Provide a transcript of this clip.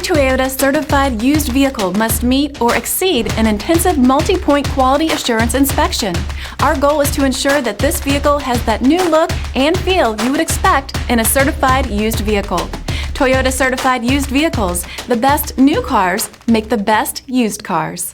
Toyota certified used vehicle must meet or exceed an intensive multi-point quality assurance inspection. Our goal is to ensure that this vehicle has that new look and feel you would expect in a certified used vehicle. Toyota certified used vehicles, the best new cars make the best used cars.